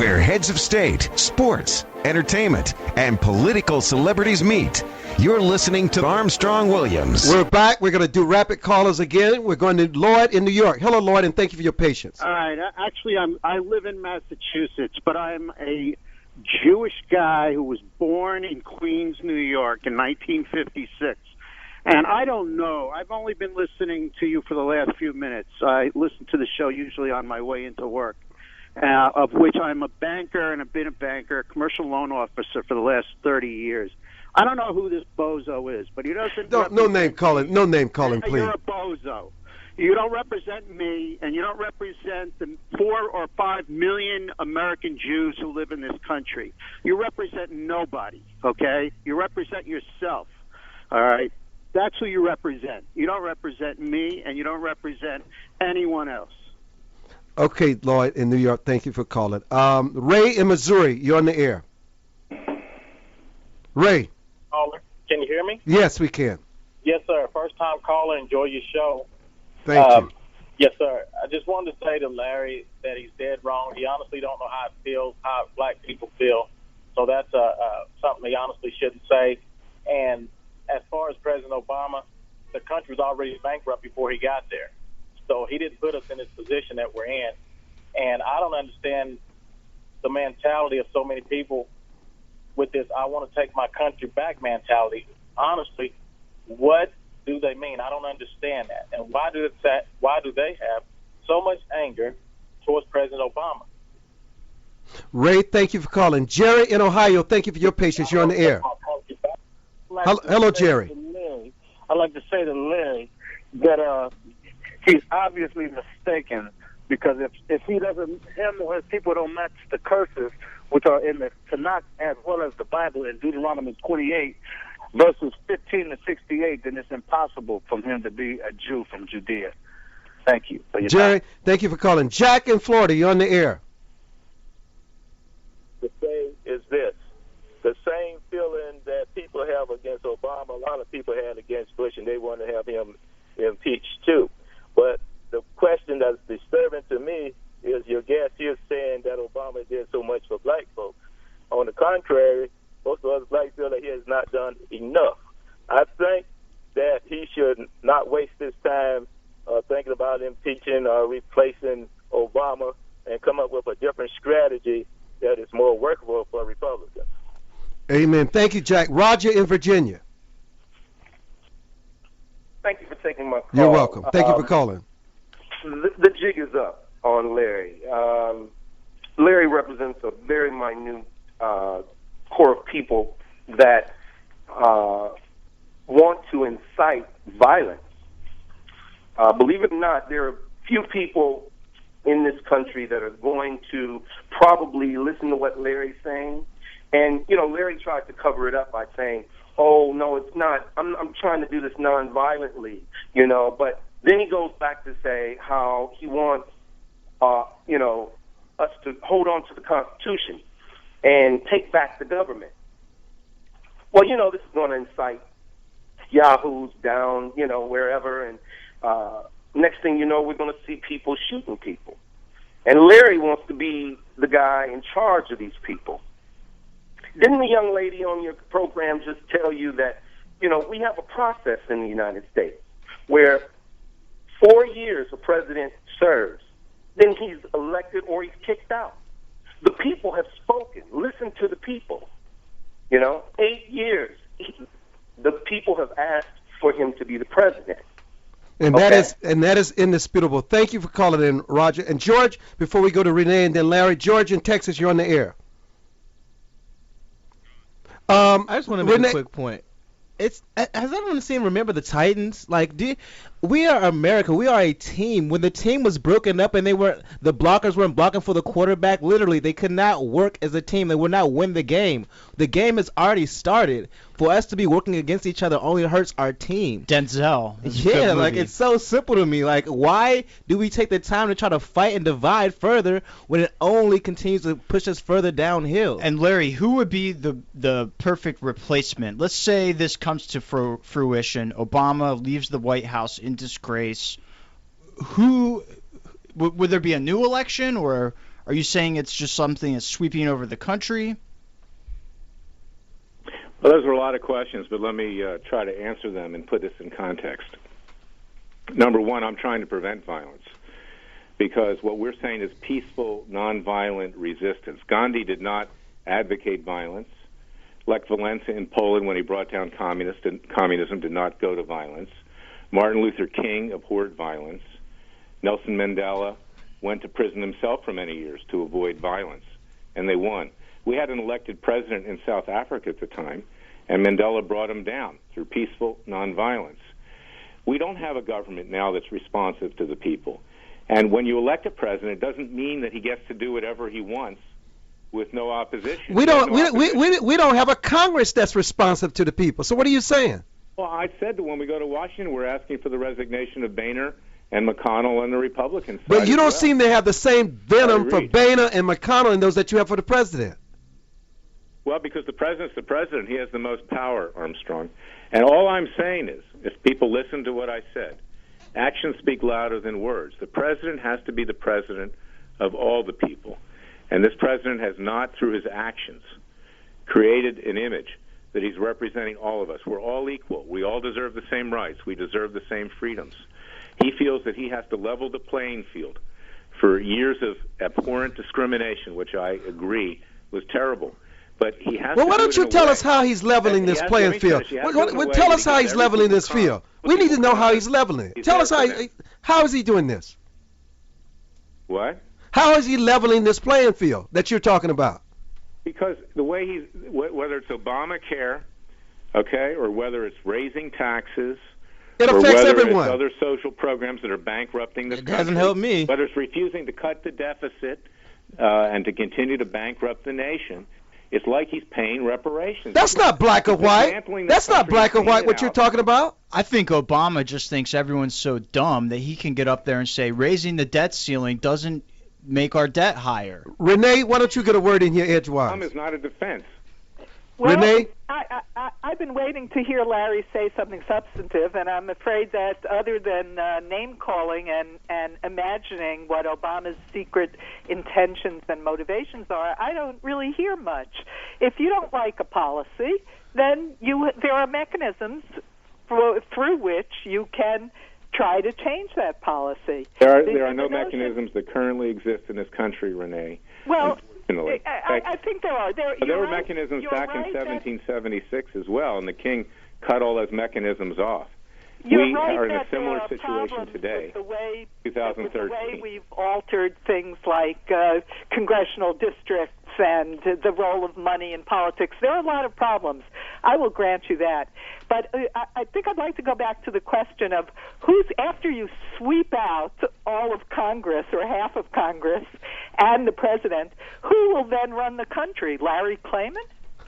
where heads of state, sports, entertainment, and political celebrities meet. You're listening to Armstrong Williams. We're back. We're going to do rapid callers again. We're going to Lloyd in New York. Hello, Lloyd, and thank you for your patience. All right. Actually, I live in Massachusetts, but I'm a Jewish guy who was born in Queens, New York in 1956. And I don't know. I've only been listening to you for the last few minutes. I listen to the show usually on my way into work, of which I'm a banker and I've been a banker, commercial loan officer for the last 30 years. I don't know who this bozo is, but he doesn't. No name calling. No name calling, please. You're a bozo. You don't represent me, and you don't represent the 4 or 5 million American Jews who live in this country. You represent nobody, okay? You represent yourself, all right? That's who you represent. You don't represent me, and you don't represent anyone else. Okay, Lloyd in New York, thank you for calling. Ray in Missouri, you're on the air. Ray. Caller, can you hear me? Yes, we can. Yes, sir. First time caller. Enjoy your show. Thank you. Yes, sir. I just wanted to say to Larry that he's dead wrong. He honestly don't know how it feels, how black people feel. So that's something he honestly shouldn't say. And as far as President Obama, the country was already bankrupt before he got there. So he didn't put us in this position that we're in. And I don't understand the mentality of so many people with this I want to take my country back mentality. Honestly, what do they mean? I don't understand that. And why do they have so much anger towards President Obama? Ray, thank you for calling. Jerry in Ohio, thank you for your patience. You're on the air. Hello, Jerry. I'd like to say to Larry that he's obviously mistaken, because if he doesn't, him or his people don't match the curses which are in the Tanakh as well as the Bible in Deuteronomy 28, verses 15 to 68, then it's impossible for him to be a Jew from Judea. Thank you for your Jerry, time. thank you for calling. Jack in Florida, you're on the air. The thing is this. The same feeling that people have against Obama, a lot of people had against Bush, and they want to have him impeached too. But the question that's disturbing to me is your guest here saying that Obama did so much for black folks. On the contrary, most of us black feel that he has not done enough. I think that he should not waste his time thinking about impeaching or replacing Obama, and come up with a different strategy that is more workable for Republicans. Amen. Thank you, Jack. Roger in Virginia. Thank you for taking my call. You're welcome. Thank you for calling. The jig is up on Larry. Larry represents a very minute core of people that want to incite violence. Believe it or not, there are few people in this country that are going to probably listen to what Larry's saying. And, Larry tried to cover it up by saying, oh, no, it's not. I'm trying to do this nonviolently, But then he goes back to say how he wants, us to hold on to the Constitution and take back the government. Well, this is going to incite yahoos down, wherever. And next thing you know, we're going to see people shooting people. And Larry wants to be the guy in charge of these people. Didn't the young lady on your program just tell you that, we have a process in the United States where 4 years a president serves, then he's elected or he's kicked out. The people have spoken. Listen to the people. 8 years. The people have asked for him to be the president. And that is indisputable. Thank you for calling in, Roger. And George, before we go to Renee and then Larry, George in Texas, you're on the air. I just want to make a quick point. Has everyone seen Remember the Titans? We are America. We are a team. When the team was broken up and the blockers weren't blocking for the quarterback, literally they could not work as a team. They would not win the game. The game has already started. For us to be working against each other only hurts our team. Denzel. Yeah, it's so simple to me. Why do we take the time to try to fight and divide further when it only continues to push us further downhill? And Larry, who would be the perfect replacement? Let's say this comes to fruition. Obama leaves the White House in disgrace. Would there be a new election, or Are you saying it's just something that's sweeping over the country? Well, those are a lot of questions, but let me try to answer them and put this in context. Number one, I'm trying to prevent violence because what we're saying is peaceful, nonviolent resistance. Gandhi did not advocate violence. Lech Walesa in Poland, when he brought down communism, did not go to violence. Martin Luther King abhorred violence. Nelson Mandela went to prison himself for many years to avoid violence, and they won. We had an elected president in South Africa at the time, and Mandela brought him down through peaceful nonviolence. We don't have a government now that's responsive to the people. And when you elect a president, it doesn't mean that he gets to do whatever he wants with no opposition. We don't have a Congress that's responsive to the people. So what are you saying? Well, I said that when we go to Washington, we're asking for the resignation of Boehner and McConnell and the Republicans. But you don't seem to have the same venom for Boehner and McConnell and those that you have for the president. Well, because the president's the president. He has the most power, Armstrong. And all I'm saying is, if people listen to what I said, actions speak louder than words. The president has to be the president of all the people. And this president has not, through his actions, created an image that he's representing all of us. We're all equal. We all deserve the same rights. We deserve the same freedoms. He feels that he has to level the playing field for years of abhorrent discrimination, which I agree was terrible. But he has why don't you tell us how he's leveling this playing field? Tell us how he's leveling this field. We need to know how he's leveling it. Tell us how is he doing this? What? How is he leveling this playing field that you're talking about? Because the way whether it's Obamacare, okay, or whether it's raising taxes, it or affects whether everyone. It's other social programs that are bankrupting this country. It doesn't help me. Whether it's refusing to cut the deficit and to continue to bankrupt the nation, it's like he's paying reparations. That's not black or white. That's not black or white what you're talking about. I think Obama just thinks everyone's so dumb that he can get up there and say raising the debt ceiling doesn't make our debt higher. Renee, why don't you get a word in here edgewise? Obama is not a defense. Well, Renee? I've been waiting to hear Larry say something substantive, and I'm afraid that other than name-calling and imagining what Obama's secret intentions and motivations are, I don't really hear much. If you don't like a policy, then there are mechanisms through which you can try to change that policy. There are no mechanisms that currently exist in this country, Renee. Well, I think there are. There were mechanisms back in 1776 as well, and the king cut all those mechanisms off. We are in a similar situation today, 2013. With the way we've altered things like congressional districts and the role of money in politics. There are a lot of problems. I will grant you that. But I think I'd like to go back to the question of who's, after you sweep out all of Congress or half of Congress and the president, who will then run the country? Larry Klayman?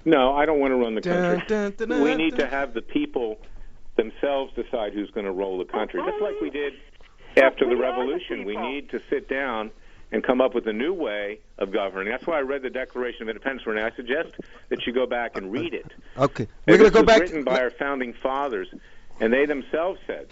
No, I don't want to run the country. We need to have the people themselves decide who's going to roll the country. Just like we did after the revolution. We need to sit down and come up with a new way of governing. That's why I read the Declaration of Independence, Renee. I suggest that you go back and read it. Okay. We're going to go back. It was written by our founding fathers, and they themselves said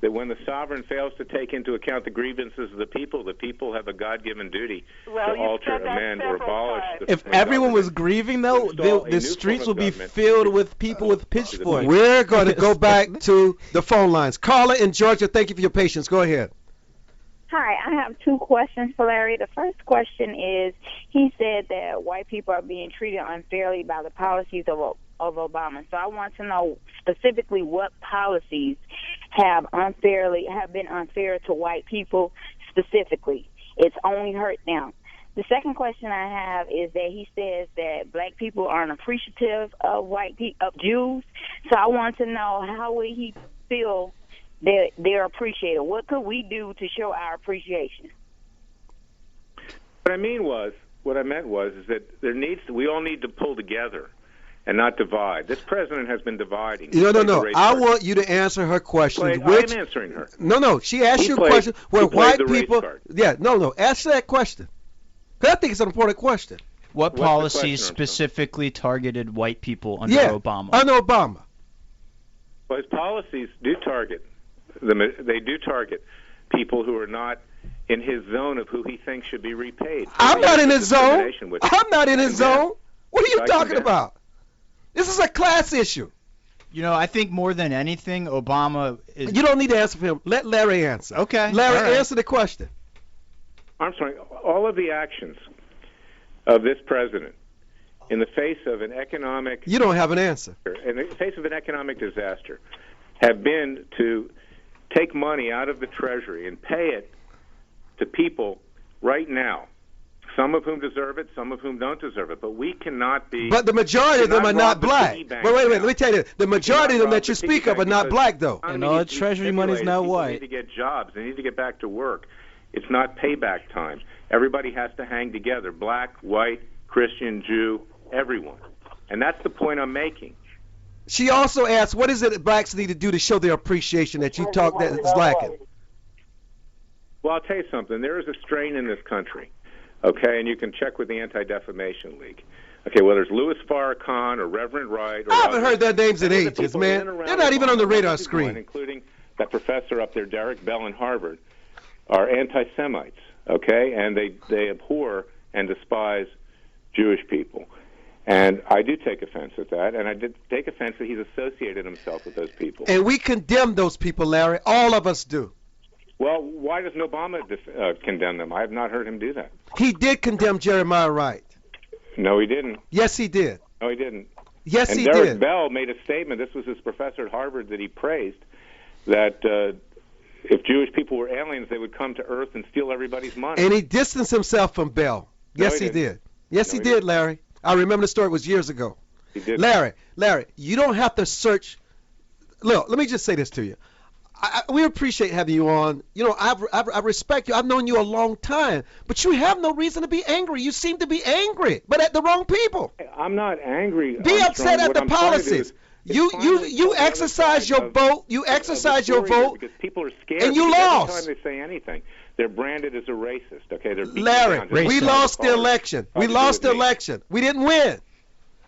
that when the sovereign fails to take into account the grievances of the people have a God-given duty to alter, amend, or abolish the If everyone was grieving, though, the streets would be filled with people with pitchforks. We're going to go back to the phone lines. Carla in Georgia, thank you for your patience. Go ahead. Hi, I have two questions for Larry. The first question is, he said that white people are being treated unfairly by the policies of Obama. So I want to know specifically what policies have been unfair to white people specifically. It's only hurt them. The second question I have is that he says that black people aren't appreciative of of Jews. So I want to know, how would he feel that they're appreciated? What could we do to show our appreciation? What I meant was is that we all need to pull together and not divide. This president has been dividing. No. I want you to answer her question. I'm answering her. No. She asked you a question where white people. Answer that question. Because I think it's an important question. What policies specifically targeted white people under Obama? Under Obama. Well, his policies do target them. They do target people who are not in his zone of who he thinks should be repaid. I'm not in his zone. I'm not in his zone. What are you talking about? This is a class issue. You know, I think more than anything, Obama is... You don't need to answer for him. Let Larry answer. Okay. Larry, answer the question. Armstrong, all of the actions of this president in the face of an economic... You don't have an answer. In the face of an economic disaster have been to take money out of the Treasury and pay it to people right now. Some of whom deserve it, some of whom don't deserve it. But we cannot be... But the majority of them are not black. Wait, let me tell you. The majority of them that you speak of are not black, though. And all Treasury money is not white. They need to get jobs. They need to get back to work. It's not payback time. Everybody has to hang together. Black, white, Christian, Jew, everyone. And that's the point I'm making. She also asked, what is it that blacks need to do to show their appreciation that you talk that is lacking? Well, I'll tell you something. There is a strain in this country. Okay, and you can check with the Anti-Defamation League. Okay, whether it's Louis Farrakhan or Reverend Wright or I haven't heard their names in ages, man. They're not even on the radar screen. Including that professor up there, Derek Bell in Harvard, are anti-Semites, okay? And they abhor and despise Jewish people. And I do take offense at that, and I did take offense that he's associated himself with those people. And we condemn those people, Larry. All of us do. Well, why doesn't Obama condemn them? I have not heard him do that. He did condemn Jeremiah Wright. No, he didn't. Yes, he did. No, he didn't. Yes, and he Derek did. Bell made a statement. This was his professor at Harvard that he praised, that if Jewish people were aliens, they would come to Earth and steal everybody's money. And he distanced himself from Bell. Yes, No, he didn't. did. Yes, No, he he did, didn't. Larry. I remember the story. It was years ago. He did. Larry, you don't have to search. Look, let me just say this to you. We appreciate having you on. You know, I respect you. I've known you a long time, but you have no reason to be angry. You seem to be angry, but at the wrong people. I'm not angry. Be Armstrong. upset at What the I'm trying to do policies. is You exercise your vote. You exercise your vote, because people are scared. and you because lost. Every time they say anything, they're branded as a racist. Okay, they're beaten Larry, down. we lost the election. We lost the election. We didn't win.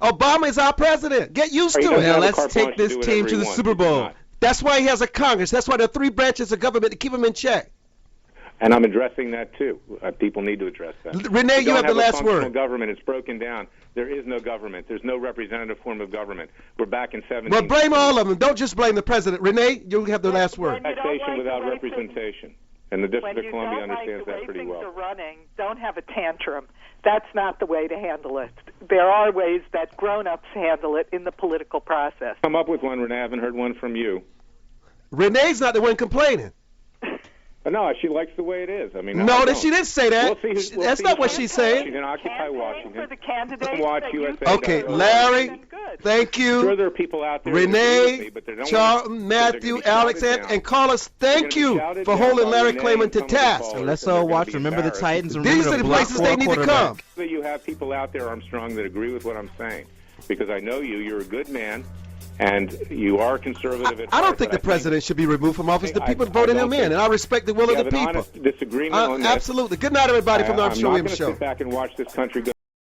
Obama is our president. Get used to it. Now let's take this team to the Super Bowl. That's why he has a Congress. That's why there are 3 branches of government to keep him in check. And I'm addressing that too. People need to address that. Renee, you have the last functional word. Government. It's broken down. There is no government. There's no representative form of government. We're back in 17. Well, blame all of them. Don't just blame the president. Renee, you have the last word. Taxation without representation. And the District When of you Columbia don't like understands the way that pretty things well. are running, don't have a tantrum. That's not the way to handle it. There are ways that grown-ups handle it in the political process. Come up with one, Renee. I haven't heard one from you. Renee's not the one complaining. No, she likes the way it is. I mean, No, she didn't say that. That's not what she's saying. She's in Occupy Washington. For the candidates Watch that you USA. Okay, Larry, thank you. Sure, there are people out there who agree with Renee, me, but they don't Charlton, Matthew, Alex, and callers, thank you for holding Larry Klayman to task. So let's all watch. Remember the Titans. And These remember are the block places they need to come. That you have people out there, Armstrong, that agree with what I'm saying, because I know you. You're a good man, and you are conservative. I don't think the president should be removed from office. The people voted him in, and I respect the will of the people. Disagreement on that. Absolutely. Good night, everybody, from the Armstrong I'm not Williams going to Show. sit back and watch this country go.